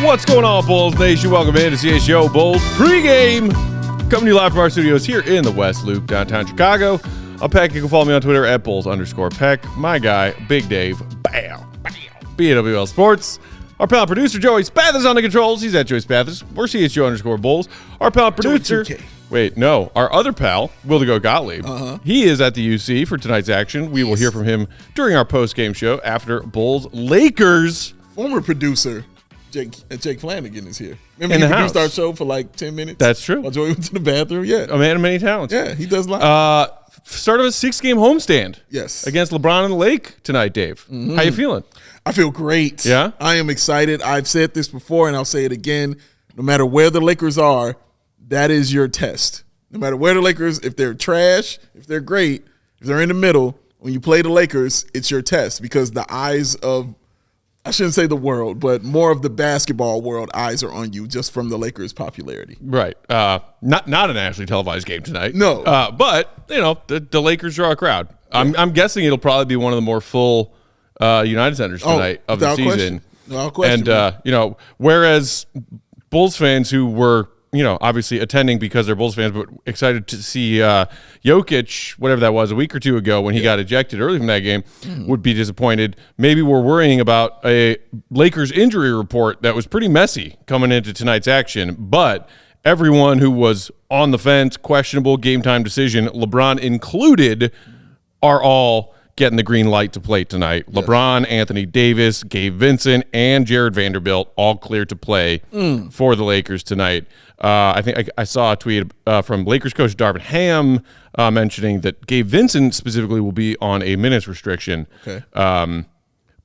What's going on, Bulls Nation? Welcome in to CHGO Bulls pregame. Coming to you live from our studios here in the West Loop, downtown Chicago. I'm Peck. You can follow me on Twitter at Bulls_Peck. My guy, Big Dave, BAWL Sports. Our pal producer, Joey Spathis on the controls. He's at Joey Spathis. We're CHGO_Bulls. Our pal producer, our other pal, Will the Go Gottlieb. He is at the UC for tonight's action. We will hear from him during our post-game show after Bulls Lakers. Former producer Jake Flanagan is here. Remember he produced our show for like 10 minutes? That's true. While Joey went to the bathroom. Yeah. A man of many talents. Yeah, he does live. Start of a 6-game homestand. Yes. Against LeBron and the Lake tonight, Dave. Mm-hmm. How you feeling? I feel great. Yeah? I am excited. I've said this before and I'll say it again. No matter where the Lakers are, that is your test. No matter where the Lakers, if they're trash, if they're great, if they're in the middle, when you play the Lakers, it's your test because the eyes of, I shouldn't say the world, but more of the basketball world eyes are on you just from the Lakers' popularity. Right. Not a nationally televised game tonight. No. But, you know, the Lakers draw a crowd. I'm guessing it'll probably be one of the more full United Centers tonight of the season. No question. And, you know, whereas Bulls fans who were, you know, obviously attending because they're Bulls fans, but excited to see Jokic, whatever that was, a week or two ago when he got ejected early from that game, would be disappointed. Maybe we're worrying about a Lakers injury report that was pretty messy coming into tonight's action, but everyone who was on the fence, questionable game time decision, LeBron included, are all getting the green light to play tonight. Yes. LeBron, Anthony Davis, Gabe Vincent, and Jared Vanderbilt all cleared to play for the Lakers tonight. I think I saw a tweet from Lakers coach Darvin Ham mentioning that Gabe Vincent specifically will be on a minutes restriction. Okay.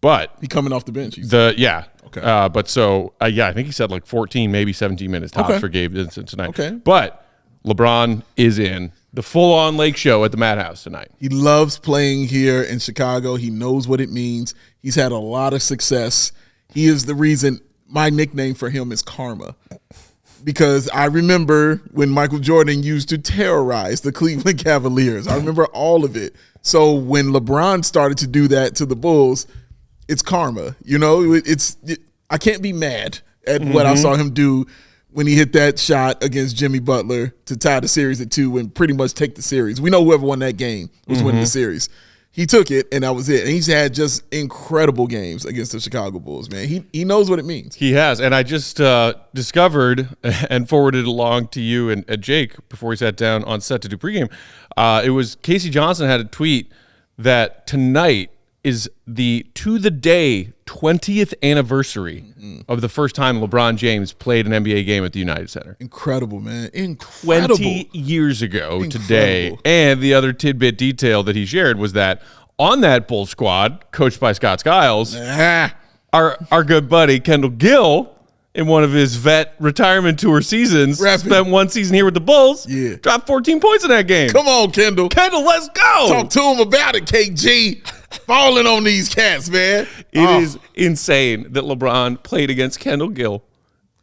But he coming off the bench. Okay. But so I think he said like 14, maybe 17 minutes tops for Gabe Vincent tonight. Okay. But LeBron is in the full-on Lake Show at the Madhouse tonight. He loves playing here in Chicago. He knows what it means. He's had a lot of success. He is the reason my nickname for him is Karma. Because I remember when Michael Jordan used to terrorize the Cleveland Cavaliers. I remember all of it. So when LeBron started to do that to the Bulls, it's karma. You know, I can't be mad at what I saw him do when he hit that shot against Jimmy Butler to tie the series at 2 and pretty much take the series. We know whoever won that game was winning the series. He took it, and that was it. And he's had just incredible games against the Chicago Bulls, man. He knows what it means. He has, and I just discovered and forwarded along to you and Jake before we sat down on set to do pregame. It was Casey Johnson had a tweet that tonight is the to-the-day 20th anniversary of the first time LeBron James played an NBA game at the United Center. Incredible, man. Incredible. 20 years ago today. And the other tidbit detail that he shared was that on that Bulls squad, coached by Scott Skiles, our good buddy Kendall Gill, in one of his vet retirement tour seasons, spent one season here with the Bulls, dropped 14 points in that game. Come on, Kendall. Kendall, let's go. Talk to him about it, KG. Falling on these cats, man. It is insane that LeBron played against Kendall Gill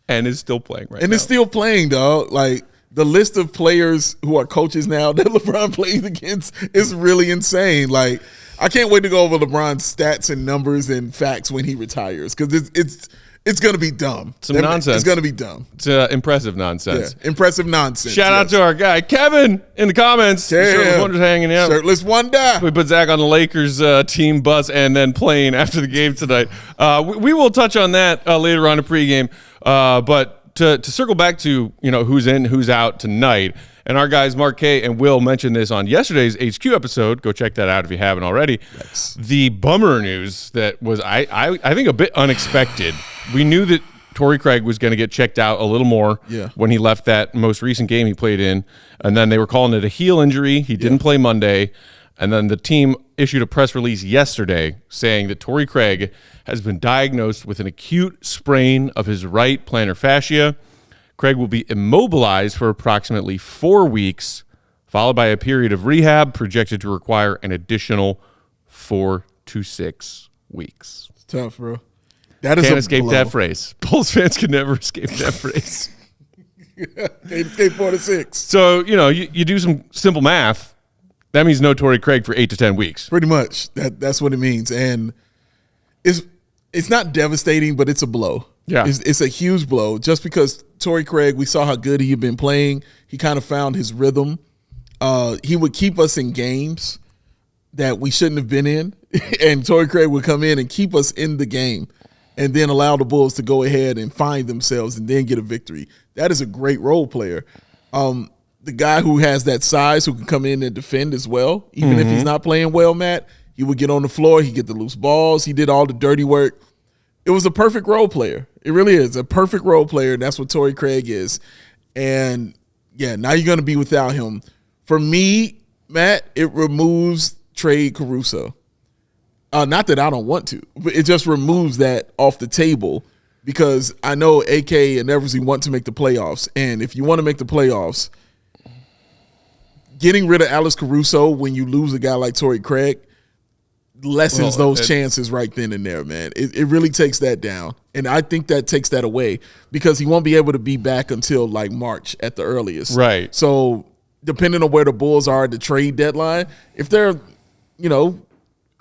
and is still playing right now. And is still playing, dog. Like, the list of players who are coaches now that LeBron plays against is really insane. Like, I can't wait to go over LeBron's stats and numbers and facts when he retires because it's going to be dumb. Some nonsense. It's going to be dumb. It's impressive nonsense. Yeah, impressive nonsense. Shout out to our guy, Kevin, in the comments. Shirtless Wonders hanging out. Shirtless Wonder. We put Zach on the Lakers team bus and then playing after the game tonight. We will touch on that later on in pregame. But to circle back to, you know, who's in, who's out tonight, and our guys Mark K and Will mentioned this on yesterday's HQ episode. Go check that out if you haven't already. Yes. The bummer news that was, I think, a bit unexpected. We knew that Torrey Craig was going to get checked out a little more when he left that most recent game he played in. And then they were calling it a heel injury. He didn't play Monday. And then the team issued a press release yesterday saying that Torrey Craig has been diagnosed with an acute sprain of his right plantar fascia. Craig will be immobilized for approximately 4 weeks, followed by a period of rehab projected to require an additional 4 to 6 weeks. It's tough, bro. That is Can't escape that phrase. Bulls fans can never escape that phrase. Can't escape 4 to 6. So, you do some simple math. That means no Torrey Craig for 8 to 10 weeks. Pretty much. That's what it means. And it's not devastating, but it's a blow. Yeah. It's a huge blow. Just because Torrey Craig, we saw how good he had been playing. He kind of found his rhythm. He would keep us in games that we shouldn't have been in. And Torrey Craig would come in and keep us in the game and then allow the Bulls to go ahead and find themselves and then get a victory. That is a great role player. The guy who has that size who can come in and defend as well, even if he's not playing well, Matt, he would get on the floor. He'd get the loose balls. He did all the dirty work. It was a perfect role player. It really is a perfect role player, and that's what Torrey Craig is. And, yeah, now you're going to be without him. For me, Matt, it removes trade Caruso. Not that I don't want to, but it just removes that off the table because I know AK and Eversley want to make the playoffs. And if you want to make the playoffs, getting rid of Alex Caruso when you lose a guy like Torrey Craig lessens those chances right then and there, man. It really takes that down. And I think that takes that away because he won't be able to be back until like March at the earliest. Right. So depending on where the Bulls are at the trade deadline, if they're,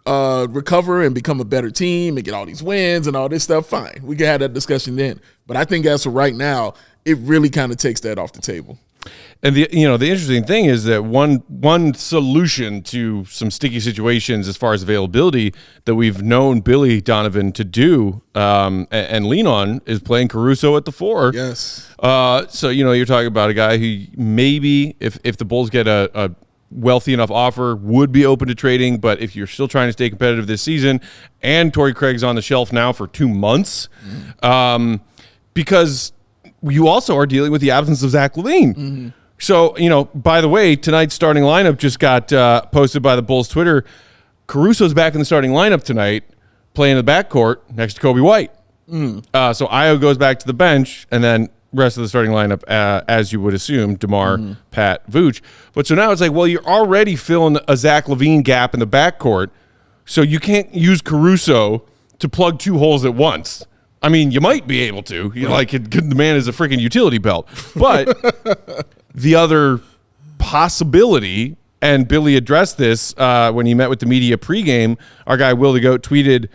recover and become a better team and get all these wins and all this stuff, fine. We can have that discussion then. But I think as for right now, it really kind of takes that off the table. And the interesting thing is that one solution to some sticky situations as far as availability that we've known Billy Donovan to do and lean on is playing Caruso at the 4. Yes. So you're talking about a guy who maybe if the Bulls get a wealthy enough offer would be open to trading, but if you're still trying to stay competitive this season, and Torrey Craig's on the shelf now for 2 months, because you also are dealing with the absence of Zach LaVine. So, by the way, tonight's starting lineup just got posted by the Bulls Twitter. Caruso's back in the starting lineup tonight, playing in the backcourt next to Kobe White. So Io goes back to the bench, and then rest of the starting lineup, as you would assume, DeMar, Pat, Vooch. But so now it's like, well, you're already filling a Zach LaVine gap in the backcourt, so you can't use Caruso to plug 2 holes at once. I mean, you might be able to. The man is a freaking utility belt. But the other possibility, and Billy addressed this when he met with the media pregame, our guy Will the Goat tweeted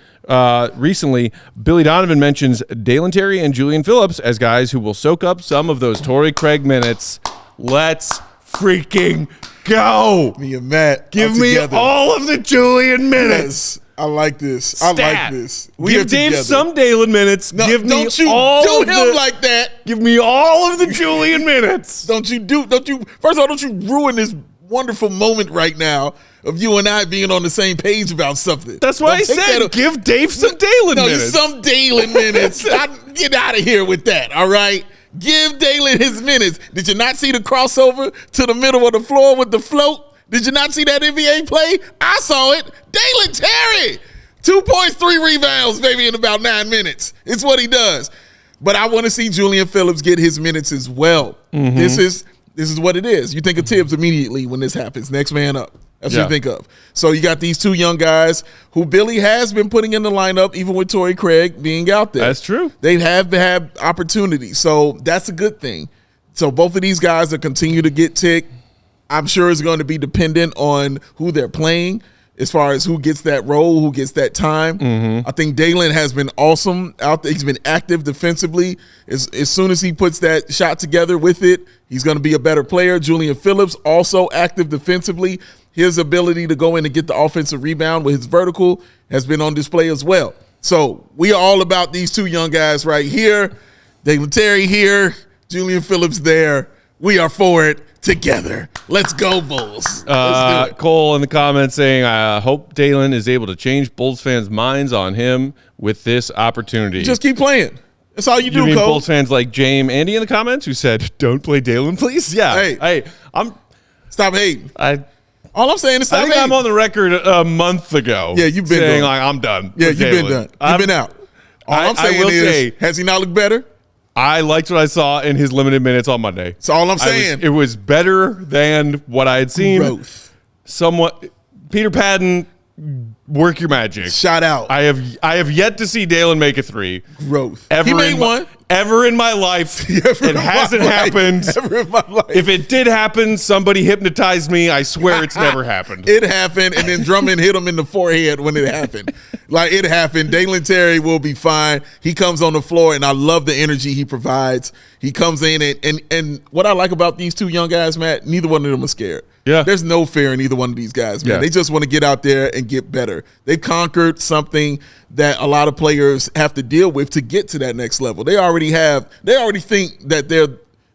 recently, Billy Donovan mentions Dalen Terry and Julian Phillips as guys who will soak up some of those Torrey Craig minutes. Let's freaking go. Me and Matt, give me all of the Julian minutes. Yes. I like this. I like this. Give Dave some Dalen minutes. No, give me don't you all do of him like that. Give me all of the Julian minutes. First of all, don't you ruin this wonderful moment right now of you and I being on the same page about something. That's why I said give Dave some Dalen minutes. No, some Dalen minutes. Get out of here with that, all right? Give Dalen his minutes. Did you not see the crossover to the middle of the floor with the float? Did you not see that NBA play? I saw it. Dalen Terry, 2 points, 3 rebounds, baby, in about 9 minutes. It's what he does. But I want to see Julian Phillips get his minutes as well. This is what it is. You think of Tibbs immediately when this happens. Next man up. That's what you think of. So you got these 2 young guys who Billy has been putting in the lineup, even with Torrey Craig being out there. That's true. They have had opportunities. So that's a good thing. So both of these guys will continue to get ticked. I'm sure it's going to be dependent on who they're playing as far as who gets that role, who gets that time. I think Dalen has been awesome out there. He's been active defensively. As soon as he puts that shot together with it, he's going to be a better player. Julian Phillips, also active defensively. His ability to go in and get the offensive rebound with his vertical has been on display as well. So we are all about these 2 young guys right here. Dalen Terry here, Julian Phillips there. We are for it together. Let's go, Bulls. Let's do it. Cole in the comments saying, I hope Dalen is able to change Bulls fans' minds on him with this opportunity. Just keep playing. That's all you do, You mean Cole. Bulls fans like James Andy in the comments who said, "Don't play Dalen, please." Yeah. Hey. Stop hating. All I'm saying is stop I think hating. I'm on the record a month ago. Yeah, you've been saying gone. like I'm done. Yeah, with you've been Dalen. done. You've been out. All I'm saying is, has he not looked better? I liked what I saw in his limited minutes on Monday. That's all I'm saying. It was better than what I had seen. Growth. Somewhat. Peter Patton, work your magic. Shout out. I have yet to see Dalen make a three. Growth. Ever He made in one. Ever in my life. It hasn't happened. Ever in my life. If it did happen, somebody hypnotized me. I swear it's never happened. It happened, and then Drummond hit him in the forehead when it happened. Like, it happened. Dalen Terry will be fine. He comes on the floor, and I love the energy he provides. He comes in, and what I like about these two young guys, Matt, neither one of them are scared. Yeah. There's no fear in either one of these guys, man. Yeah. They just want to get out there and get better. They've conquered something that a lot of players have to deal with to get to that next level. They already think that they're,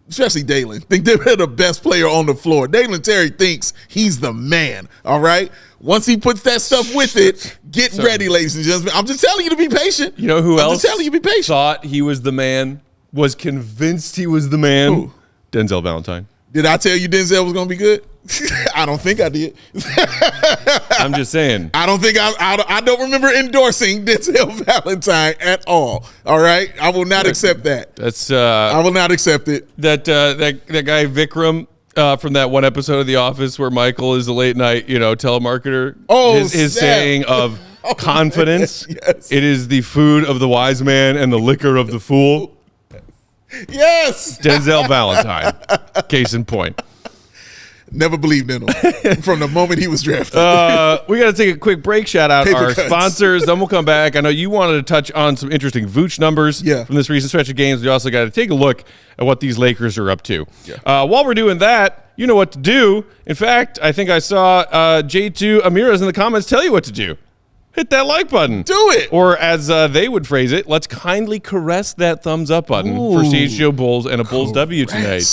especially Dalen, think they're the best player on the floor. Dalen Terry thinks he's the man, all right? Once he puts that stuff with it, get ready, ladies and gentlemen. I'm just telling you to be patient. You know who else? I'm just telling you to be patient. Thought he was the man, was convinced he was the man. Who? Denzel Valentine. Did I tell you Denzel was going to be good? I don't think I did. I'm just saying. I don't think I don't remember endorsing Denzel Valentine at all. All right, I will not accept that. That's I will not accept it. that guy Vikram from that one episode of The Office where Michael is a late night telemarketer. Oh, his snap. saying of confidence. Yes. It is the food of the wise man and the liquor of the fool. Yes, Denzel Valentine. Case in point. never believed in him from the moment he was drafted. We got to take a quick break. Shout out Paper our cuts. sponsors. Then we'll come back. I know you wanted to touch on some interesting Vooch numbers from this recent stretch of games. We also got to take a look at what these Lakers are up to. Yeah. While we're doing that, you know what to do. In fact, I think I saw J2 Amiras in the comments tell you what to do. Hit that like button. Do it. Or as they would phrase it, let's kindly caress that thumbs up button for CHGO Bulls and a Bulls W tonight.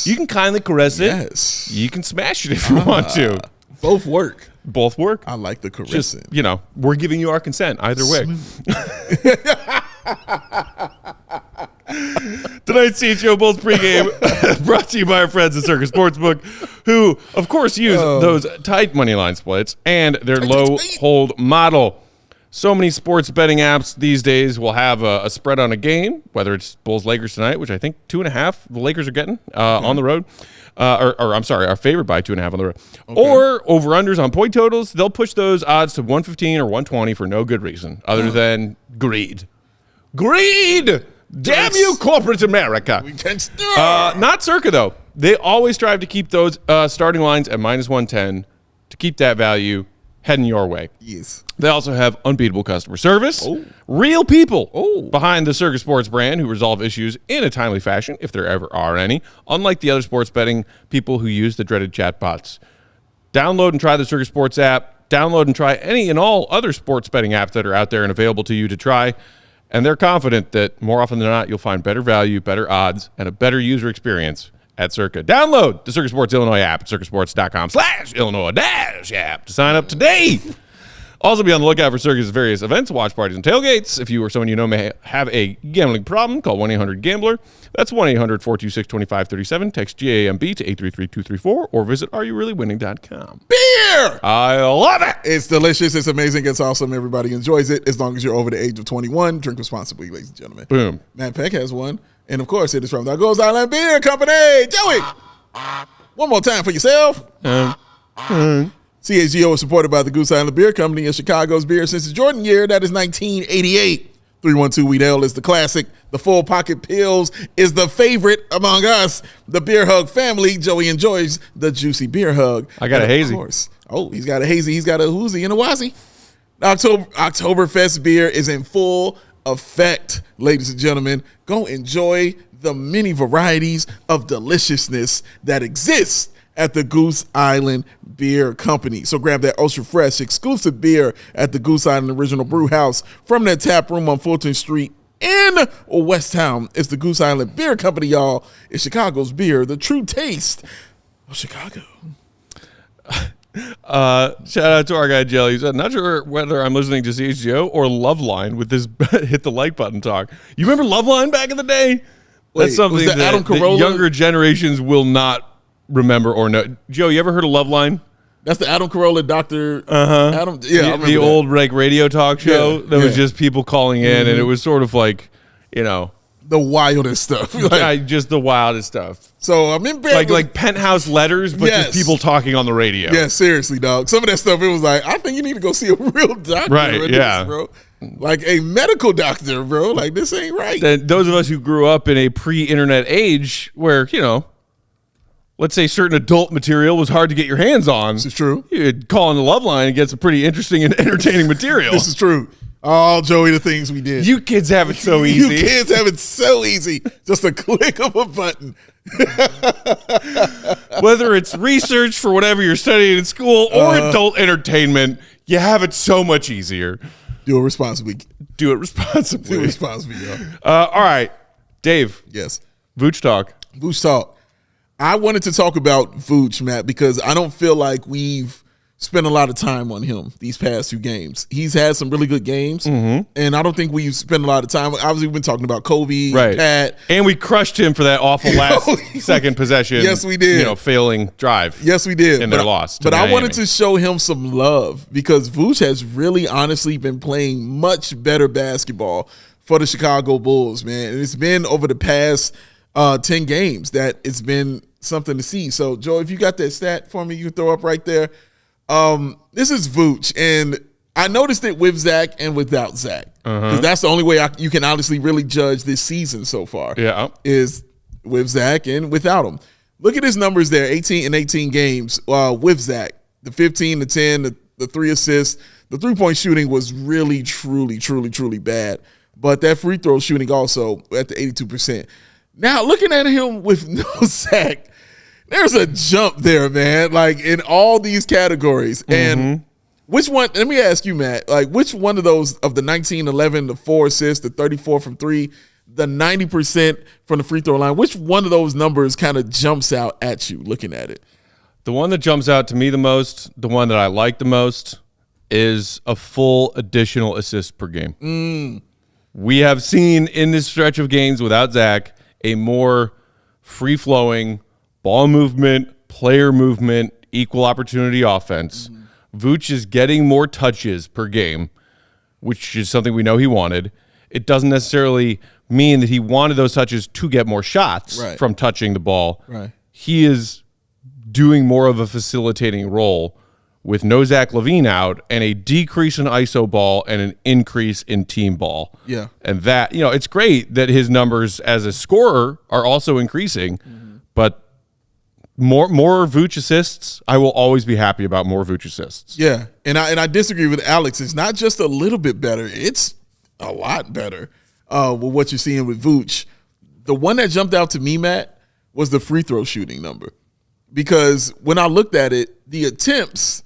You can kindly caress it. Yes. You can smash it if you want to. Both work. Both work. I like the caressing. Just, we're giving you our consent either way. Tonight's CHGO Bulls pregame brought to you by our friends at Circus Sportsbook, who, of course, use those tight money line splits and their low hold model. So many sports betting apps these days will have a spread on a game, whether it's Bulls Lakers tonight, which I think 2.5 the Lakers are getting on the road. Or I'm sorry, are favored by 2.5 on the road. Okay. Or over-unders on point totals. They'll push those odds to 115 or 120 for no good reason other than greed. Greed! Damn you, corporate America. We can Not Circa, though. They always strive to keep those starting lines at minus 110 to keep that value heading your way. Yes. They also have unbeatable customer service. Real people behind the Circa Sports brand who resolve issues in a timely fashion, if there ever are any, unlike the other sports betting people who use the dreaded chatbots. Download and try the Circa Sports app. Download and try any and all other sports betting apps that are out there and available to you to try. And they're confident that more often than not, you'll find better value, better odds, and a better user experience at Circa. Download the Circa Sports Illinois app at circasports.com/Illinois-app to sign up today. Also be on the lookout for Circa's various events, watch parties, and tailgates. If you or someone you know may have a gambling problem, call 1-800-GAMBLER. That's 1-800-426-2537. Text GAMB to 833-234 or visit areyoureallywinning.com. Beer! I love it! It's delicious. It's amazing. It's awesome. Everybody enjoys it as long as you're over the age of 21. Drink responsibly, ladies and gentlemen. Boom. Matt Peck has one. And, of course, it is from the Goes Island Beer Company. Joey, one more time for yourself. CHGO is supported by the Goose Island Beer Company and Chicago's beer since the Jordan year. That is 1988. 312 Wheat Ale is the classic. The Full Pocket Pills is the favorite among us. The Beer Hug family. Joey enjoys the juicy Beer Hug. I got a hazy. Of course. Oh, he's got a hazy. He's got a whoozy and a wazi. Oktoberfest beer is in full effect, ladies and gentlemen. Go enjoy the many varieties of deliciousness that exist at the Goose Island Beer Company. So grab that ultra fresh exclusive beer at the Goose Island Original Brew House from their tap room on Fulton Street in West Town. It's the Goose Island Beer Company, y'all. It's Chicago's beer, the true taste of Chicago. Shout out to our guy Jelly. He said, not sure whether I'm listening to CHGO or Loveline with this hit the like button talk. You remember Loveline back in the day? That's something that Adam Carolla? younger generations will not remember or know. Joe, you ever heard of Loveline? That's the Adam Carolla, Dr. Adam. Yeah, I remember the that. old like radio talk show that was just people calling in, and it was sort of like, the wildest stuff. just the wildest stuff. So I'm in bed like penthouse letters, but just people talking on the radio. Yeah, seriously, dog. Some of that stuff, it was like, I think you need to go see a real doctor. Right, yeah. Bro. Like a medical doctor, bro. Like, this ain't right. Those of us who grew up in a pre-internet age where, let's say certain adult material was hard to get your hands on. This is true. You'd call in the love line and get some pretty interesting and entertaining material. This is true. Oh, Joey, the things we did. You kids have it so easy. You kids have it so easy. Just a click of a button. Whether it's research for whatever you're studying in school or adult entertainment, you have it so much easier. Do it responsibly. Do it responsibly. Do it responsibly, yo. All right, Dave. Yes. Vooch talk. Vooch talk. I wanted to talk about Vooch, Matt, because I don't feel like we've spent a lot of time on him these past 2 games. He's had some really good games, and I don't think we've spent a lot of time. Obviously, we've been talking about Kobe, Pat. And we crushed him for that awful last second possession. Yes, we did. Failing drive. Yes, we did. And their loss. But I wanted to show him some love because Vooch has really honestly been playing much better basketball for the Chicago Bulls, man. And it's been over the past 10 games that it's been something to see. So, Joe, if you got that stat for me, you can throw up right there. This is Vooch, and I noticed it with Zach and without Zach. Because that's the only way you can honestly really judge this season so far. Yeah, is with Zach and without him. Look at his numbers there: 18 and 18 games with Zach. The 15, the 10, the 3 assists. The 3-point shooting was really, truly, truly, truly bad. But that free throw shooting also at the 82%. Now looking at him with no Zach. There's a jump there, man, like in all these categories. And which one, let me ask you, Matt, like which one of those, of the 19, 11, the 4 assists, the 34 from 3, the 90% from the free throw line, which one of those numbers kind of jumps out at you looking at it? The one that jumps out to me the most, the one that I like the most, is a full additional assist per game. We have seen in this stretch of games without Zach a more free-flowing, ball movement, player movement, equal opportunity offense. Vooch is getting more touches per game, which is something we know he wanted. It doesn't necessarily mean that he wanted those touches to get more shots from touching the ball. He is doing more of a facilitating role with no Zach LaVine out and a decrease in ISO ball and an increase in team ball. Yeah. And that, it's great that his numbers as a scorer are also increasing, but more Vooch assists, I will always be happy about more Vooch assists. Yeah, and I disagree with Alex. It's not just a little bit better; it's a lot better with what you're seeing with Vooch. The one that jumped out to me, Matt, was the free throw shooting number, because when I looked at it, the attempts,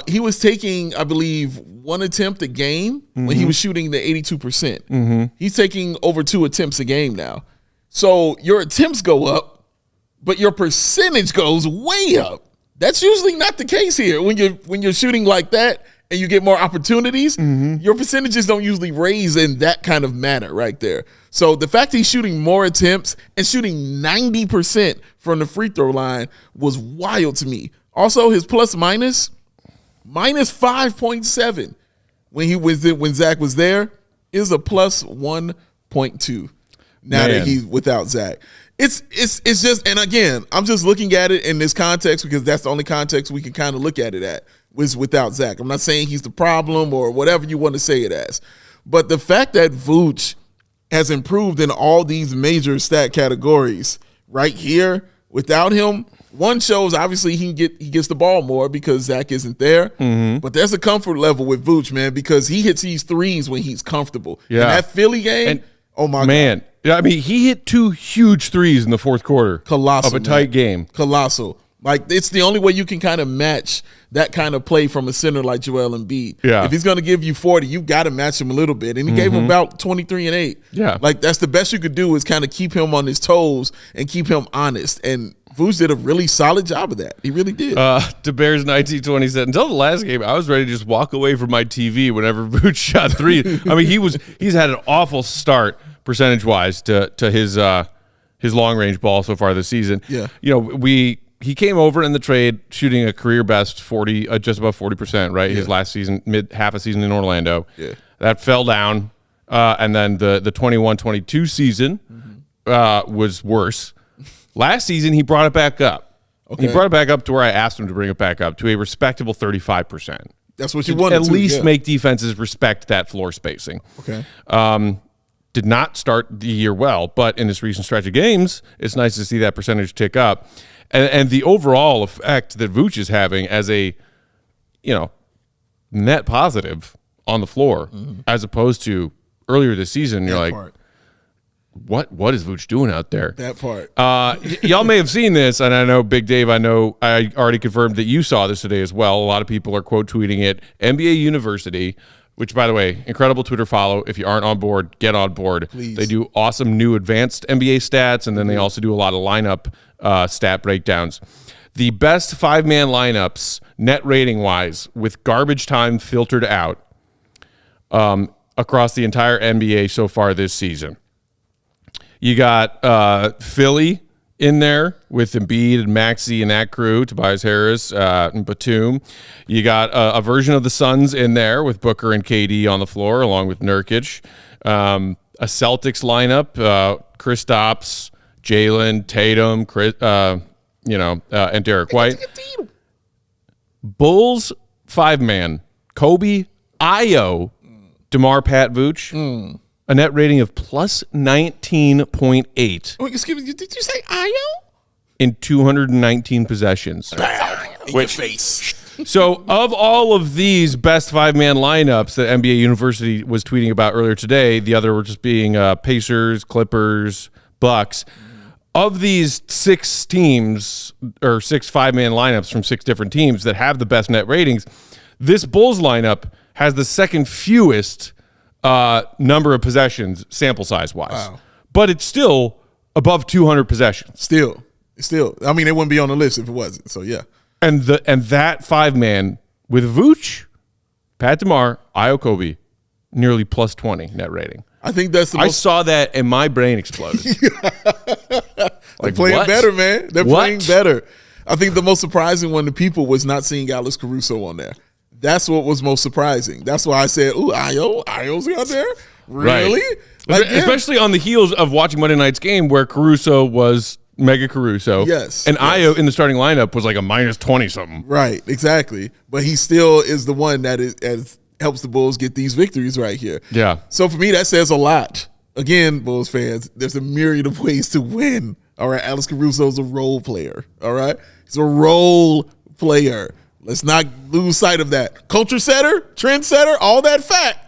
he was taking, I believe, 1 attempt a game when he was shooting the 82%. He's taking over 2 attempts a game now, so your attempts go up. But your percentage goes way up. That's usually not the case here. When you're shooting like that and you get more opportunities, your percentages don't usually raise in that kind of manner right there. So the fact he's shooting more attempts and shooting 90% from the free throw line was wild to me. Also, his plus minus -5.7 when Zach was there is a plus 1.2. Now that he's without Zach. It's just, and again, I'm just looking at it in this context because that's the only context we can kind of look at it at, was without Zach. I'm not saying he's the problem or whatever you want to say it as. But the fact that Vooch has improved in all these major stat categories right here without him, one shows obviously he gets the ball more because Zach isn't there. But there's a comfort level with Vooch, man, because he hits these threes when he's comfortable. Yeah. In that Philly game, oh my God. Yeah, I mean, he hit 2 huge threes in the fourth quarter. Colossal. Of a tight game. Colossal. Like, it's the only way you can kind of match that kind of play from a center like Joel Embiid. Yeah. If he's going to give you 40, you've got to match him a little bit. And he gave him about 23 and 8. Yeah. Like, that's the best you could do is kind of keep him on his toes and keep him honest. And Vooch did a really solid job of that. He really did. To Bears 1920 said, until the last game, I was ready to just walk away from my TV whenever Vooch shot three. I mean, he's had an awful start percentage-wise to his long-range ball so far this season. Yeah. You know, he came over in the trade shooting a career best 40, just above 40%, right? Yeah. His last season, half a season in Orlando. Yeah. That fell down. And then the 21-22 season was worse. Last season, he brought it back up. Okay. He brought it back up to where I asked him to bring it back up to a respectable 35%. That's what you wanted At to, least yeah. make defenses respect that floor spacing. Okay. Did not start the year well, but in this recent stretch of games, it's nice to see that percentage tick up. And the overall effect that Vooch is having as a, net positive on the floor, as opposed to earlier this season, you're like, what is Vooch doing out there? That part. Y'all may have seen this, and I know, Big Dave, I already confirmed that you saw this today as well. A lot of people are quote tweeting it. NBA University, which, by the way, incredible Twitter follow. If you aren't on board, get on board. Please. They do awesome new advanced NBA stats, and then they also do a lot of lineup stat breakdowns. The best five-man lineups, net rating-wise, with garbage time filtered out across the entire NBA so far this season. You got Philly in there with Embiid and Maxey and that crew, Tobias Harris and Batum. You got a version of the Suns in there with Booker and KD on the floor, along with Nurkic. A Celtics lineup, Kristaps, Jalen, Tatum, and Derek White. Bulls five-man, Kobe, Ayo, DeMar, Pat, Vooch. A net rating of plus 19.8. Oh, excuse me, did you say Ayo? In 219 possessions. With face. So, of all of these best five-man lineups that NBA University was tweeting about earlier today, the other were just being Pacers, Clippers, Bucks. Of these 6 teams, or 6 five-man lineups from 6 different teams that have the best net ratings, this Bulls lineup has the second fewest number of possessions sample size wise. Wow. But it's still above 200 possessions. Still. I mean, it wouldn't be on the list if it wasn't. So yeah. And that five-man with Vooch, Pat DeMar, Ayo, Kobe, nearly plus 20 net rating. I think that's the I most. saw that and my brain exploded. They're playing what? better, man. They're What? playing better. I think the most surprising one to people was not seeing Alex Caruso on there. That's what was most surprising. That's why I said, ooh, Ayo's out there? Really? Right. Like, yeah. Especially on the heels of watching Monday night's game where Caruso was mega Caruso. Yes, And yes. Ayo in the starting lineup was like a minus 20-something. Right, exactly. But he still is the one that helps the Bulls get these victories right here. Yeah. So for me, that says a lot. Again, Bulls fans, there's a myriad of ways to win. All right, Alex Caruso's a role player. All right, he's a role player. Let's not lose sight of that. Culture setter, trend setter, all that fact.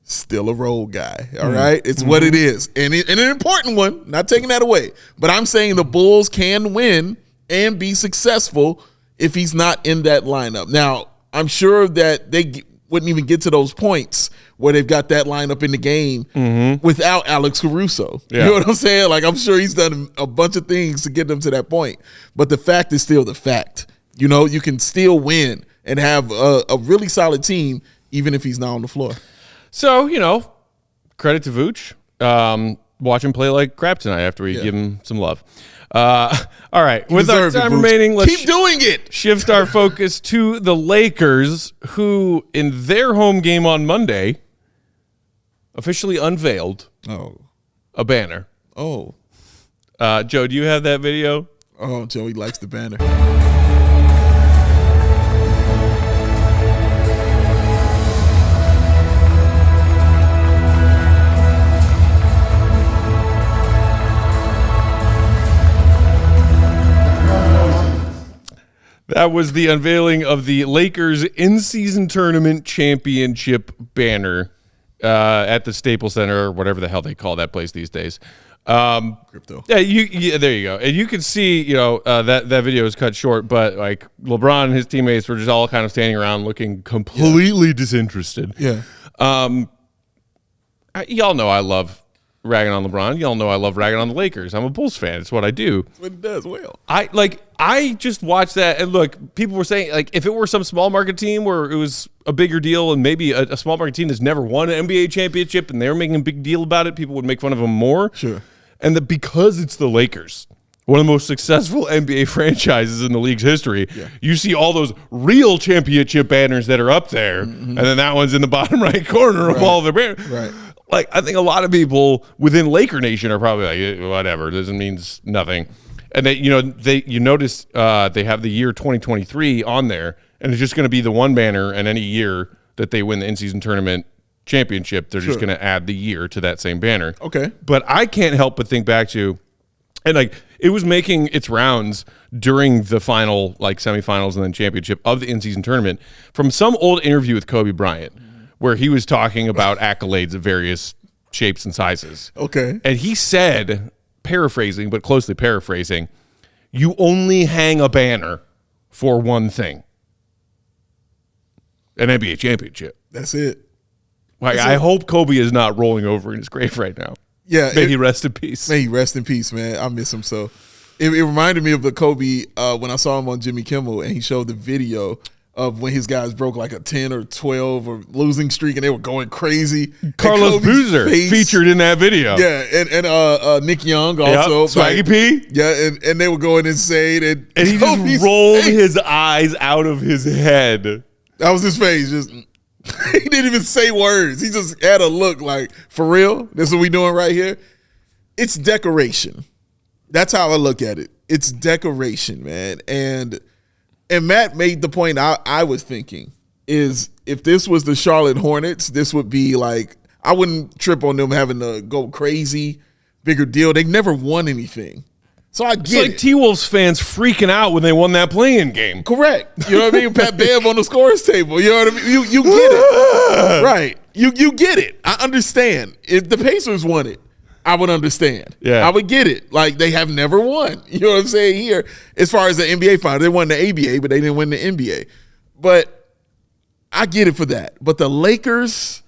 Still a role guy. All right, it's what it is, and an important one. Not taking that away, but I'm saying the Bulls can win and be successful if he's not in that lineup. Now, I'm sure that they wouldn't even get to those points where they've got that lineup in the game without Alex Caruso. Yeah. You know what I'm saying? Like, I'm sure he's done a bunch of things to get them to that point. But the fact is still the fact. You know, you can still win and have a really solid team even if he's not on the floor. So, credit to Vooch. Watch him play like crap tonight after we give him some love. All right. With our Deserved it, time Vooch. remaining, let's keep doing it. shift our focus to the Lakers, who in their home game on Monday officially unveiled a banner. Oh, Joe, do you have that video? Joey likes the banner. That was the unveiling of the Lakers in-season tournament championship banner at the Staples Center, or whatever the hell they call that place these days. Crypto. Yeah, there you go. And you can see, that video is cut short, but like LeBron and his teammates were just all kind of standing around looking completely disinterested. Yeah. Y'all know I love ragging on LeBron. Y'all know I love ragging on the Lakers. I'm a Bulls fan. It's what I do. That's what it does well. I just watched that, and look, people were saying, like, if it were some small market team where it was a bigger deal and maybe a small market team that's never won an NBA championship and they're making a big deal about it, people would make fun of them more. Sure. And because it's the Lakers, one of the most successful NBA franchises in the league's history, you see all those real championship banners that are up there, and then that one's in the bottom right corner of all the banners. Right. Like, I think a lot of people within Laker Nation are probably like, whatever, this means nothing. And you notice they have the year 2023 on there, and it's just going to be the one banner, and any year that they win the in-season tournament championship, they're just going to add the year to that same banner. Okay. But I can't help but think back to, and like, it was making its rounds during the final, like, semifinals and then championship of the in-season tournament from some old interview with Kobe Bryant, where he was talking about accolades of various shapes and sizes. Okay. And he said, paraphrasing, but closely paraphrasing, you only hang a banner for one thing. An NBA championship. That's it. Like, I hope Kobe is not rolling over in his grave right now. Yeah. May he rest in peace. May he rest in peace, man. I miss him so. It reminded me of the Kobe when I saw him on Jimmy Kimmel, and he showed the video of when his guys broke like a 10 or 12 or losing streak, and they were going crazy. Carlos Boozer featured in that video. Yeah, and Nick Young also. Swaggy P. Yeah, and they were going insane. And he just rolled his eyes out of his head. That was his face. Just he didn't even say words. He just had a look like, for real? This is what we doing right here? It's decoration. That's how I look at it. It's decoration, man. And Matt made the point I was thinking is if this was the Charlotte Hornets, this would be like, I wouldn't trip on them having to go crazy, bigger deal. They never won anything. So I get it's like T-Wolves fans freaking out when they won that play-in game. Correct. You know what I mean? Pat Bev on the scores table. You know what I mean? You get it. Right. You get it. I understand. If the Pacers won it, I would understand. Yeah. I would get it. Like, they have never won. You know what I'm saying here? As far as the NBA final, they won the ABA, but they didn't win the NBA. But I get it for that. But the Lakers,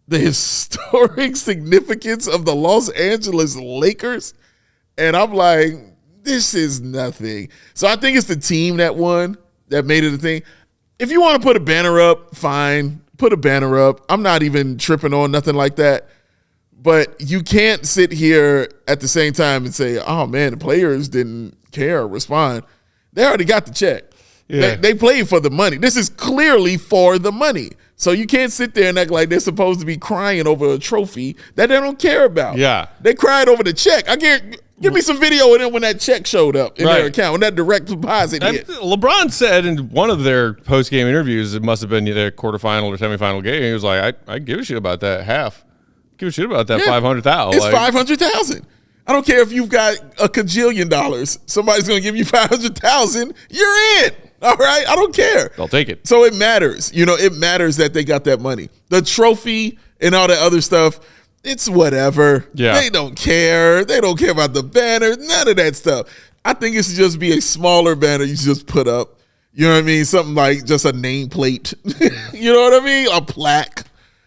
the historic significance of the Los Angeles Lakers, and I'm like, this is nothing. So I think it's the team that won, that made it a thing. If you want to put a banner up, fine. Put a banner up. I'm not even tripping on nothing like that. But you can't sit here at the same time and say, oh, man, the players didn't care or respond. They already got the check. Yeah. They played for the money. This is clearly for the money. So you can't sit there and act like they're supposed to be crying over a trophy that they don't care about. Yeah. They cried over the check. Give me some video of them when that check showed up in their account, when that direct deposit hit. LeBron said in one of their post-game interviews, it must have been their quarterfinal or semifinal game, he was like, I give a shit about that half. Give a shit about that 500,000. It's 500,000. I don't care if you've got a cajillion dollars. Somebody's going to give you 500,000. You're in. All right? I don't care. They'll take it. So it matters. You know, it matters that they got that money. The trophy and all that other stuff, it's whatever. Yeah. They don't care. They don't care about the banner. None of that stuff. I think it should just be a smaller banner you just put up. You know what I mean? Something like just a nameplate. You know what I mean? A plaque.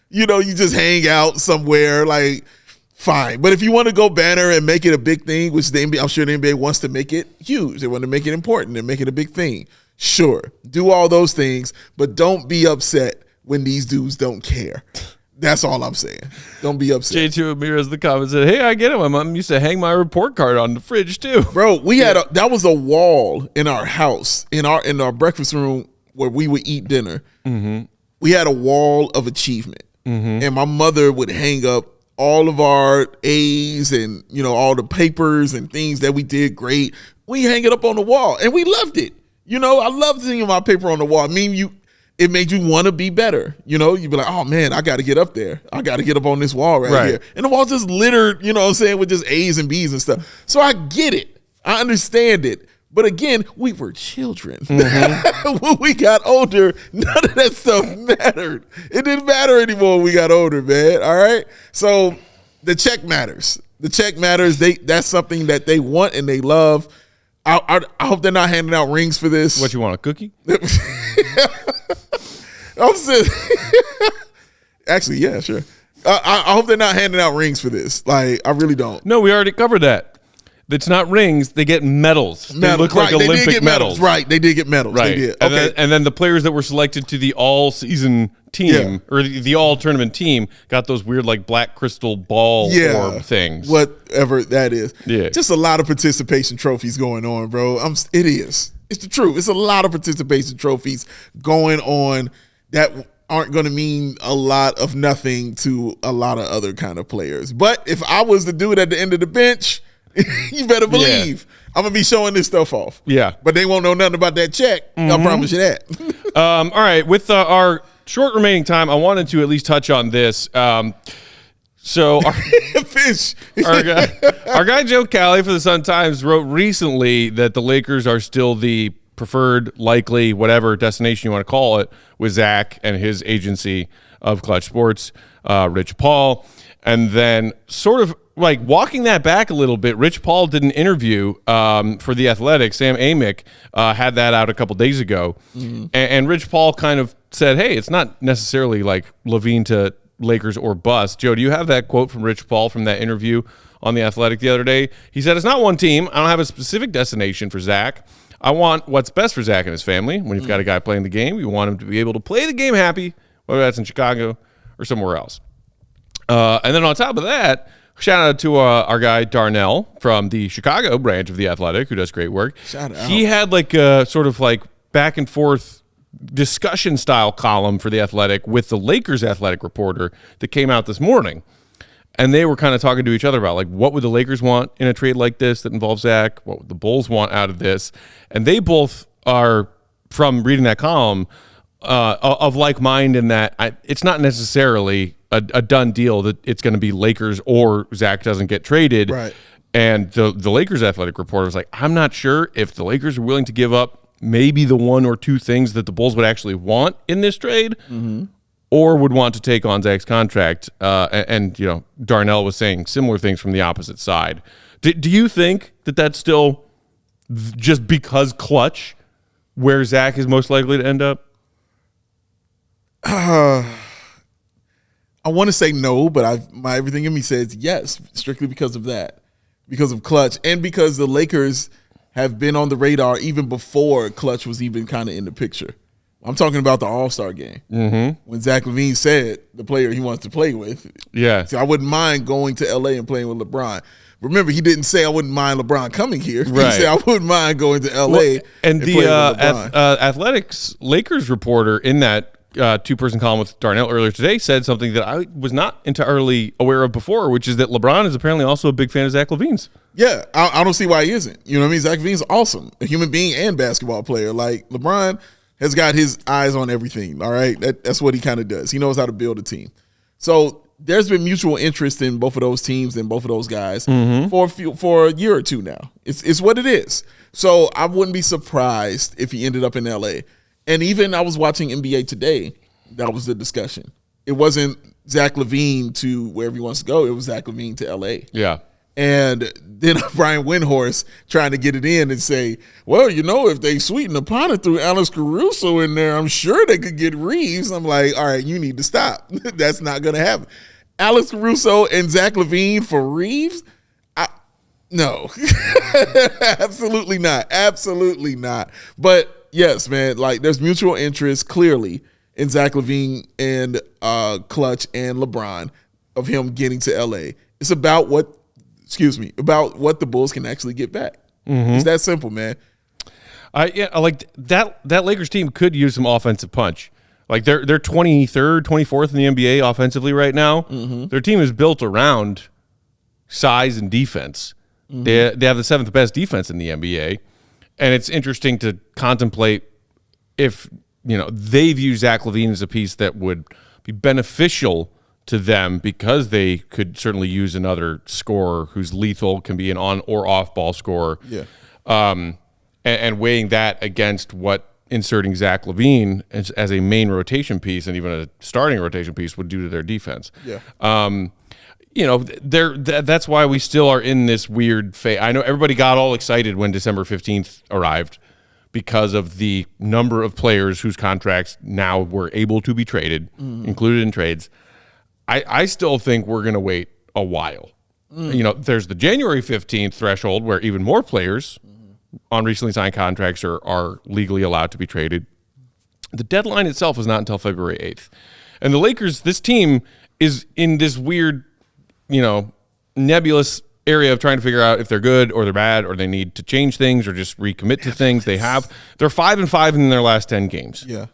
You know, you just hang out somewhere, like, fine. But if you want to go banner and make it a big thing, which the NBA, I'm sure the NBA wants to make it huge. They want to make it important and make it a big thing. Sure, do all those things, but don't be upset when these dudes don't care. That's all I'm saying. Don't be upset. J2 Amir as the comment said, hey, I get it. My mom used to hang my report card on the fridge too. Bro, we had that was a wall in our house, in our breakfast room where we would eat dinner. Mm-hmm. We had a wall of achievement. Mm-hmm. And my mother would hang up all of our A's and, you know, all the papers and things that we did great. We hang it up on the wall, and we loved it. You know, I loved seeing my paper on the wall. I mean, it made you want to be better. You know, you'd be like, oh, man, I got to get up there. I got to get up on this wall right here. And the wall just littered, you know what I'm saying, with just A's and B's and stuff. So I get it. I understand it. But again, we were children. Mm-hmm. When we got older, none of that stuff mattered. It didn't matter anymore when we got older, man. All right? So the check matters. The check matters. That's something that they want and they love. I hope they're not handing out rings for this. What, you want, a cookie? I'm saying, actually, yeah, sure. I hope they're not handing out rings for this. Like, I really don't. No, we already covered that. It's not rings; they get medals. They look like Olympic medals. Right? They did get medals. Right. They did. Okay. And then the players that were selected to the all-season team or the all-tournament team got those weird like black crystal ball orb things. Whatever that is. Yeah. Just a lot of participation trophies going on, bro. It is. It's the truth. It's a lot of participation trophies going on that aren't going to mean a lot of nothing to a lot of other kind of players. But if I was the dude at the end of the bench, you better believe I'm going to be showing this stuff off. Yeah. But they won't know nothing about that check. I promise you that. All right. With our short remaining time, I wanted to at least touch on this. So our, Fish. our guy Joe Cali for the Sun-Times wrote recently that the Lakers are still the preferred, likely, whatever destination you want to call it, with Zach and his agency of Clutch Sports, Rich Paul. And then sort of like walking that back a little bit, Rich Paul did an interview for The Athletic. Sam Amick had that out a couple days ago. And Rich Paul kind of said, hey, it's not necessarily like LaVine to Lakers or bust. Joe, do you have that quote from Rich Paul from that interview on The Athletic the other day? He said, it's not one team. I don't have a specific destination for Zach. I want what's best for Zach and his family. When you've got a guy playing the game, you want him to be able to play the game happy, whether that's in Chicago or somewhere else. And then on top of that, shout out to our guy Darnell from the Chicago branch of The Athletic, who does great work. Shout out. He had like a sort of like back and forth discussion style column for The Athletic with the Lakers athletic reporter that came out this morning. And they were kind of talking to each other about like what would the Lakers want in a trade like this that involves Zach? What would the Bulls want out of this? And they both are, from reading that column, of like mind in that it's not necessarily a done deal that it's going to be Lakers or Zach doesn't get traded. Right. And the Lakers athletic reporter was like, I'm not sure if the Lakers are willing to give up maybe the one or two things that the Bulls would actually want in this trade, or would want to take on Zach's contract. And you know, Darnell was saying similar things from the opposite side. Do you think that that's still just because clutch where Zach is most likely to end up? I want to say no, but everything in me says yes, strictly because of that, because of clutch, and because the Lakers have been on the radar even before clutch was even kind of in the picture. I'm talking about the All-Star game when Zach LaVine said the player he wants to play with. Yeah. So I wouldn't mind going to LA and playing with LeBron. Remember, he didn't say I wouldn't mind LeBron coming here. Right. He said I wouldn't mind going to LA. Well, and playing with LeBron. Athletics Lakers reporter in that two-person column with Darnell earlier today said something that I was not entirely aware of before, which is that LeBron is apparently also a big fan of Zach LaVine's. Yeah, I don't see why he isn't. You know what I mean? Zach LaVine's awesome, a human being and basketball player. Like, LeBron has got his eyes on everything, all right? That's what he kind of does. He knows how to build a team. So there's been mutual interest in both of those teams and both of those guys for a year or two now. It's what it is. So I wouldn't be surprised if he ended up in L.A. And even I was watching NBA Today. That was the discussion. It wasn't Zach LaVine to wherever he wants to go. It was Zach LaVine to L.A. Yeah. And then Brian Windhorst trying to get it in and say, well, you know, if they sweeten the pot and threw Alex Caruso in there, I'm sure they could get Reeves. I'm like, all right, you need to stop. That's not going to happen. Alex Caruso and Zach LaVine for Reeves? No. Absolutely not. Absolutely not. But yes, man, like there's mutual interest clearly in Zach LaVine and Clutch and LeBron of him getting to LA. It's about what the Bulls can actually get back. It's that simple, man. Yeah, like that Lakers team could use some offensive punch. Like they're 23rd, 24th in the NBA offensively right now. Their team is built around size and defense. They have the 7th best defense in the NBA. And it's interesting to contemplate if, you know, they view Zach LaVine as a piece that would be beneficial to them because they could certainly use another scorer who's lethal, can be an on or off ball scorer. Yeah. And weighing that against what inserting Zach LaVine as a main rotation piece and even a starting rotation piece would do to their defense. Yeah. that's why we still are in this weird phase. I know everybody got all excited when December 15th arrived because of the number of players whose contracts now were able to be traded, included in trades. I still think we're going to wait a while. There's the January 15th threshold where even more players on recently signed contracts are legally allowed to be traded. The deadline itself is not until February 8th. And the Lakers, this team is in this weird, nebulous area of trying to figure out if they're good or they're bad or they need to change things or just recommit to things they have. They're 5-5 in their last 10 games. Yeah.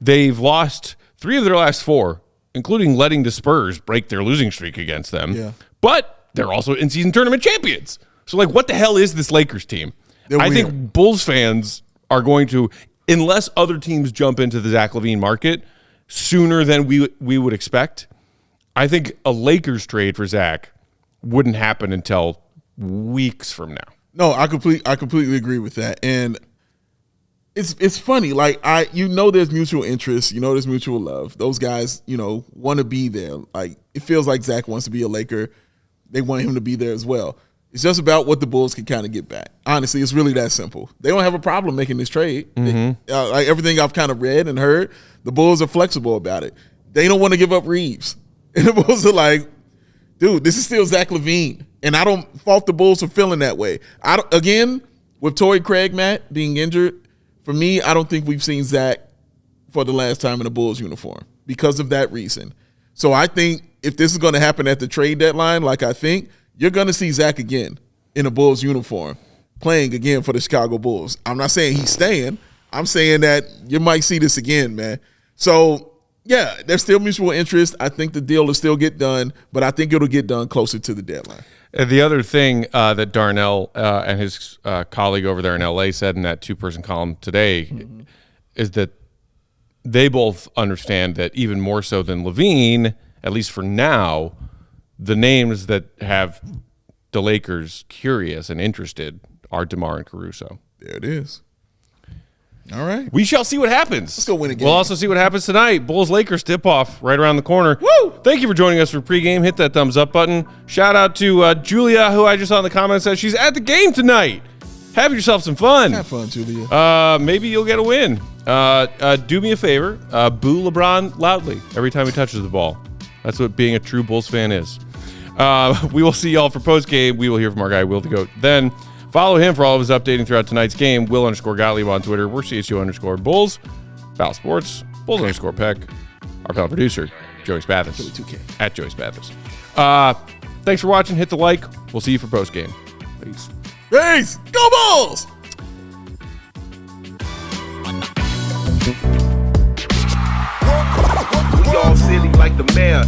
They've lost 3 of their last 4, including letting the Spurs break their losing streak against them. Yeah. But they're also in-season tournament champions. So, what the hell is this Lakers team? I think Bulls fans are going to, unless other teams jump into the Zach LaVine market sooner than we would expect, I think a Lakers trade for Zach wouldn't happen until weeks from now. No, I completely agree with that. And it's funny. There's mutual interest. There's mutual love. Those guys, want to be there. It feels like Zach wants to be a Laker. They want him to be there as well. It's just about what the Bulls can kind of get back. Honestly, it's really that simple. They don't have a problem making this trade. Everything I've kind of read and heard, the Bulls are flexible about it. They don't want to give up Reeves. And the Bulls are like, dude, this is still Zach LaVine. And I don't fault the Bulls for feeling that way. Again, with Torrey Craig, Matt, being injured, for me, I don't think we've seen Zach for the last time in a Bulls uniform because of that reason. So I think if this is going to happen at the trade deadline, I think, you're going to see Zach again in a Bulls uniform playing again for the Chicago Bulls. I'm not saying he's staying. I'm saying that you might see this again, man. So, yeah, there's still mutual interest. I think the deal will still get done, but I think it'll get done closer to the deadline. The other thing that Darnell and his colleague over there in L.A. said in that 2-person column today is that they both understand that even more so than LaVine, at least for now, the names that have the Lakers curious and interested are DeMar and Caruso. There it is. All right. We shall see what happens. Let's go win a game. We'll also see what happens tonight. Bulls-Lakers tip-off right around the corner. Woo! Thank you for joining us for pregame. Hit that thumbs up button. Shout out to Julia, who I just saw in the comments said she's at the game tonight. Have yourself some fun. Have fun, Julia. Maybe you'll get a win. Do me a favor. Boo LeBron loudly every time he touches the ball. That's what being a true Bulls fan is. We will see y'all for postgame. We will hear from our guy, Will the Goat. Then follow him for all of his updating throughout tonight's game. Will_Gottlieb on Twitter. We're CHGO_Bulls. Pal Sports. Bulls_Peck. Our pal producer, Joey Spathis. Joey 2K. At Joey Spathis. Thanks for watching. Hit the like. We'll see you for postgame. Peace. Peace. Go Bulls! We all silly like the mayor.